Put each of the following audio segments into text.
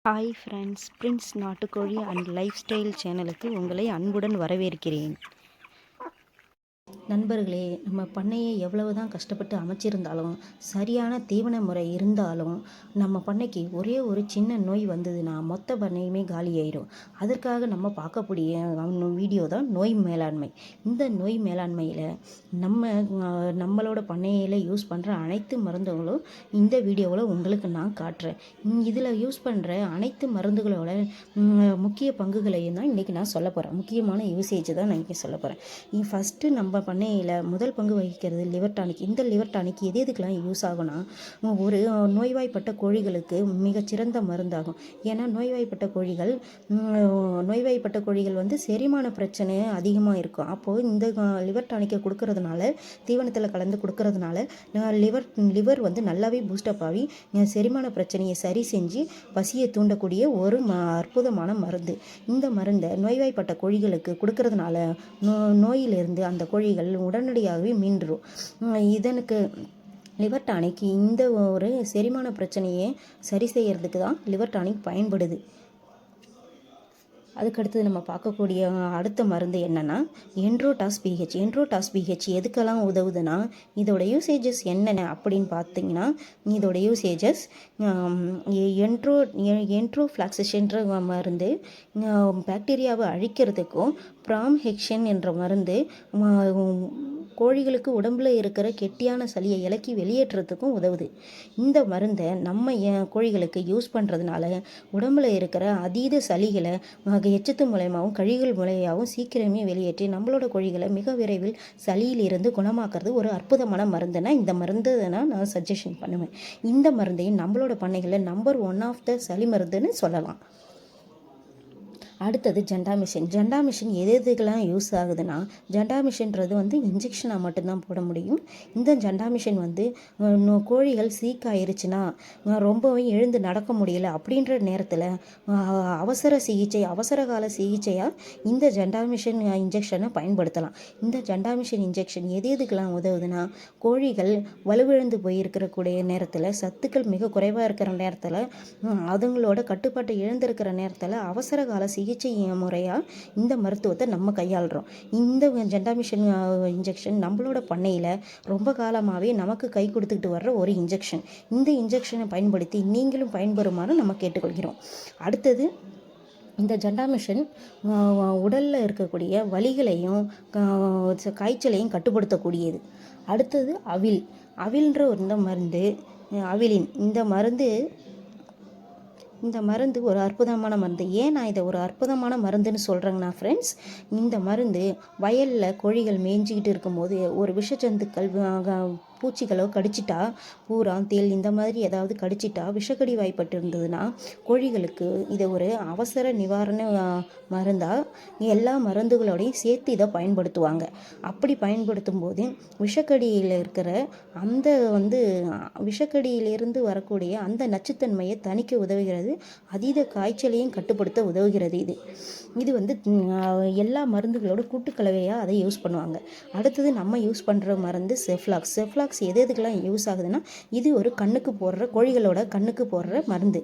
Hi friends, Prince நாட்டுக்கோழி and life style சேனலுக்கு உங்களை அன்புடன் வரவேற்கிறேன். நண்பர்களே, நம்ம பண்ணையை எவ்வளவு தான் கஷ்டப்பட்டு அமைச்சிருந்தாலும், சரியான தீவன முறை இருந்தாலும், நம்ம பண்ணைக்கு ஒரே ஒரு சின்ன நோய் வந்ததுன்னா மொத்த பண்ணையுமே காலியாயிடும். அதற்காக நம்ம பார்க்கக்கூடிய வீடியோ தான் நோய் மேலாண்மை. இந்த நோய் மேலாண்மையில் நம்மளோட பண்ணையில் யூஸ் பண்ணுற அனைத்து மருந்துகளும் இந்த வீடியோவில் உங்களுக்கு நான் காட்டுறேன். இதில் யூஸ் பண்ணுற அனைத்து மருந்துகளோட முக்கிய பங்குகளையும் தான் இன்றைக்கி நான் சொல்ல போகிறேன். முக்கியமான யூசேஜ் தான் நான் இன்றைக்கி சொல்ல போகிறேன். ஃபஸ்ட்டு நம்ம பண்ணையில் முதல் பங்கு வகிக்கிறது லிவர் டானிக். இந்த லிவர் டானிக் எதுக்கெல்லாம் யூஸ் ஆகும்னா, ஒரு நோய்வாய்ப்பட்ட கோழிகளுக்கு மிகச்சிறந்த மருந்தாகும். ஏன்னா நோய்வாய்ப்பட்ட கோழிகள் வந்து செரிமான பிரச்சனை அதிகமாக இருக்கும். அப்போது இந்த லிவர் டானிக்கை கொடுக்கறதுனால, தீவனத்தில் கலந்து கொடுக்கறதுனால லிவர் வந்து நல்லாவே பூஸ்டப் ஆகி செரிமான பிரச்சனையை சரி செஞ்சு பசியை தூண்டக்கூடிய ஒரு அற்புதமான மருந்து. இந்த மருந்தை நோய்வாய்ப்பட்ட கோழிகளுக்கு கொடுக்கறதுனால நோயிலிருந்து அந்த கோழிகள் உடனடியாகவே மீண்டுரும். இதனுக்கு லிவர் டானிக் இந்த ஒரு செரிமான பிரச்சனையை சரி செய்யறதுக்கு தான் லிவர் டானிக் பயன்படுது. அதுக்கடுத்து நம்ம பார்க்கக்கூடிய அடுத்த மருந்து என்னென்னா என்ட்ரோடாஸ் பிஹெச். என்ட்ரோடாஸ் பிஹெச் எதுக்கெல்லாம் உதவுதுன்னா, இதோட யூசேஜஸ் என்னென்ன அப்படின்னு பார்த்தீங்கன்னா, இதோட யூசேஜஸ் என்ட்ரோஃப்ளாக்சிஷன்ற மருந்து பாக்டீரியாவை அழிக்கிறதுக்கும், ப்ராம்ஹெக்ஷன் என்ற மருந்து கோழிகளுக்கு உடம்புல இருக்கிற கெட்டியான சளியை இலக்கி வெளியேற்றுறதுக்கும் உதவுது. இந்த மருந்தை நம்ம கோழிகளுக்கு யூஸ் பண்ணுறதுனால உடம்புல இருக்கிற அதீத சளிகளை எச்சத்து மூலயமாவும் கழிவுகள் மூலையாகவும் சீக்கிரமே வெளியேற்றி நம்மளோட கோழிகளை மிக விரைவில் சளியிலிருந்து குணமாக்குறது ஒரு அற்புதமான மருந்துனா இந்த மருந்து நான் சஜஷன் பண்ணுவேன். இந்த மருந்தையும் நம்மளோட பண்ணைகளில் நம்பர் 1 ஆஃப் த சளி மருந்துன்னு சொல்லலாம். அடுத்தது ஜெண்டாமிஷன். ஜெண்டாமிஷன் எதுக்கெல்லாம் யூஸ் ஆகுதுன்னா, ஜெண்டாமிஷன்றது வந்து இன்ஜெக்ஷனாக மட்டும்தான் போட முடியும். இந்த ஜெண்டாமிஷன் வந்து கோழிகள் சீக்காயிருச்சுன்னா, ரொம்பவும் எழுந்து நடக்க முடியல அப்படின்ற நேரத்தில் அவசர கால சிகிச்சையாக இந்த ஜெண்டாமிஷன் இன்ஜெக்ஷனை பயன்படுத்தலாம். இந்த ஜெண்டாமிஷன் இன்ஜெக்ஷன் எதுக்கெல்லாம் உதவுதுன்னா, கோழிகள் வலுவிழந்து போயிருக்கக்கூடிய நேரத்தில், சத்துக்கள் மிக குறைவாக இருக்கிற நேரத்தில், அதுங்களோட கட்டுப்பாட்டை இழந்திருக்கிற நேரத்தில் அவசர கால சிகிச்சை முறையாக இந்த மருத்துவத்தை நம்ம கையாளுறோம். இந்த ஜெண்டாமிஷன் இன்ஜெக்ஷன் நம்மளோட பண்ணையில் ரொம்ப காலமாகவே நமக்கு கை கொடுத்துக்கிட்டு வர்ற ஒரு இன்ஜெக்ஷன். இந்த இன்ஜெக்ஷனை பயன்படுத்தி நீங்களும் பயன்பெறுமாறு நம்ம கேட்டுக்கொள்கிறோம். அடுத்தது, இந்த ஜெண்டாமிஷன் உடலில் இருக்கக்கூடிய வலிகளையும் காய்ச்சலையும் கட்டுப்படுத்தக்கூடியது. அடுத்தது அவில்ன்ற ஒரு மருந்து, அவிலின். இந்த மருந்து ஒரு அற்புதமான மருந்து. ஏன் நான் இதை ஒரு அற்புதமான மருந்துன்னு சொல்கிறேங்கன்னா ஃப்ரெண்ட்ஸ், இந்த மருந்து வயலில் கோழிகள் மேய்ஞ்சிக்கிட்டு இருக்கும்போது ஒரு விஷஜந்துக்கள் பூச்சிகளோ கடிச்சிட்டா, பூரா தேல் இந்த மாதிரி ஏதாவது கடிச்சிட்டா, விஷக்கடி வாய்ப்பட்டு இருந்ததுன்னா கோழிகளுக்கு இதை ஒரு அவசர நிவாரண மருந்தாக எல்லா மருந்துகளோடையும் சேர்த்து இதை பயன்படுத்துவாங்க. அப்படி பயன்படுத்தும் போது விஷக்கடியில் இருக்கிற அந்த விஷக்கடியிலிருந்து வரக்கூடிய அந்த நச்சுத்தன்மையை தணிக்க உதவுகிறது. அதீத காய்ச்சலையும் கட்டுப்படுத்த உதவுகிறது. இது வந்து எல்லா மருந்துகளோட கூட்டுக்கலவையாக அதை யூஸ் பண்ணுவாங்க. அடுத்தது நம்ம யூஸ் பண்ணுற மருந்து செஃப்லாக்ஸ். எதுக்கெல்லாம் யூஸ் ஆகுதுன்னா, இது ஒரு கோழிகளோட கண்ணுக்கு போடுற மருந்து.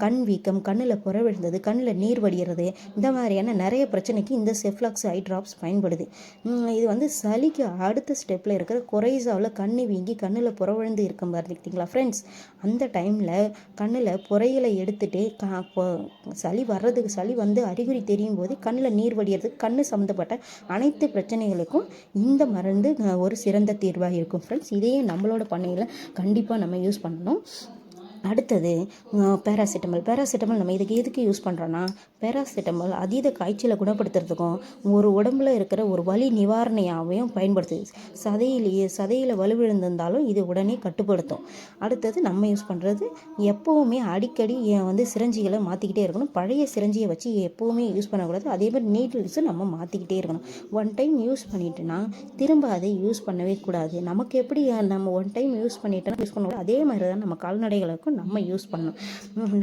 கண் வீக்கம், கண்ணில் புற விழுந்தது, கண்ணில் நீர் வடிகிறது, இந்த மாதிரியான நிறைய பிரச்சனைக்கு இந்த செஃப்லாக்ஸ் ஐ ட்ராப்ஸ் பயன்படுது. இது வந்து சளிக்கு அடுத்த ஸ்டெப்பில் இருக்கிற கொரைசாவில் கண்ணு வீங்கி கண்ணில் புற விழுந்து இருக்கும் பார்த்தீங்களா ஃப்ரெண்ட்ஸ், அந்த டைமில் கண்ணில் புறையில எடுத்துட்டு சளி வந்து அறிகுறி தெரியும் போது கண்ணில் நீர் வடிகிறதுக்கு, கண்ணு சம்மந்தப்பட்ட அனைத்து பிரச்சனைகளுக்கும் இந்த மருந்து ஒரு சிறந்த தீர்வாக இருக்கும் ஃப்ரெண்ட்ஸ். இதையும் நம்மளோட பண்ணையில் கண்டிப்பாக நம்ம யூஸ் பண்ணணும். அடுத்தது பேராசிட்டமல். நம்ம எதுக்கு யூஸ் பண்ணுறோன்னா, பேராசிட்டமல் அதீத காய்ச்சலை குணப்படுத்துறதுக்கும் ஒரு உடம்புல இருக்கிற ஒரு வலி நிவாரணையாகவும் பயன்படுத்துது. சதையில் வலுவிழந்திருந்தாலும் இது உடனே கட்டுப்படுத்தும். அடுத்தது நம்ம யூஸ் பண்ணுறது, எப்போவுமே அடிக்கடி வந்து சிரஞ்சிகளை மாற்றிக்கிட்டே இருக்கணும். பழைய சிரஞ்சியை வச்சு எப்போவுமே யூஸ் பண்ணக்கூடாது. அதே மாதிரி நீடில்ஸும் நம்ம மாற்றிக்கிட்டே இருக்கணும். ஒன் டைம் யூஸ் பண்ணிட்டோன்னா திரும்ப அதை யூஸ் பண்ணவே கூடாது. நமக்கு எப்படி நம்ம ஒன் டைம் யூஸ் பண்ணிட்டோன்னா யூஸ் பண்ணக்கூடாது, அதே மாதிரி தான் நம்ம கால்நடைகளுக்கும் வரைக்கும் நம்ம யூஸ் பண்ணணும்.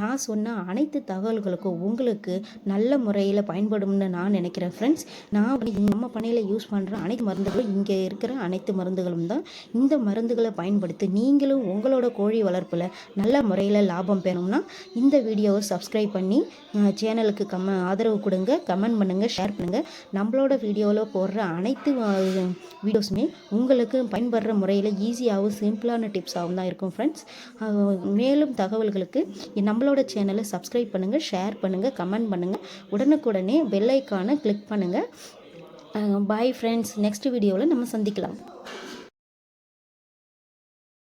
நான் சொன்ன அனைத்து தகவல்களுக்கும் உங்களுக்கு நல்ல முறையில் பயன்படும்னு நான் நினைக்கிறேன் ஃப்ரெண்ட்ஸ். நான் நம்ம பண்ணையில் யூஸ் பண்ணுற அனைத்து மருந்துகளும் இங்கே இருக்கிற அனைத்து மருந்துகளும் தான். இந்த மருந்துகளை பயன்படுத்தி நீங்களும் உங்களோட கோழி வளர்ப்பில் நல்ல முறையில் லாபம் பெறணும்னா இந்த வீடியோவை சப்ஸ்கிரைப் பண்ணி சேனலுக்கு ஆதரவு கொடுங்க, கமெண்ட் பண்ணுங்கள், ஷேர் பண்ணுங்கள். நம்மளோட வீடியோவில் போடுற அனைத்து வீடியோஸுமே உங்களுக்கு பயன்படுற முறையில் ஈஸியாகவும் சிம்பிளான டிப்ஸாகவும் தான் இருக்கும் ஃப்ரெண்ட்ஸ். மேலும் தகவல்களுக்கு நம்மளோட சேனலை சப்ஸ்கிரைப் பண்ணுங்கள், ஷேர் பண்ணுங்கள், கமெண்ட் பண்ணுங்கள். உடனுக்குடனே பெல் ஐக்கானை கிளிக் பண்ணுங்கள். Bye friends. நெக்ஸ்ட் வீடியோவில் நம்ம சந்திக்கலாம்.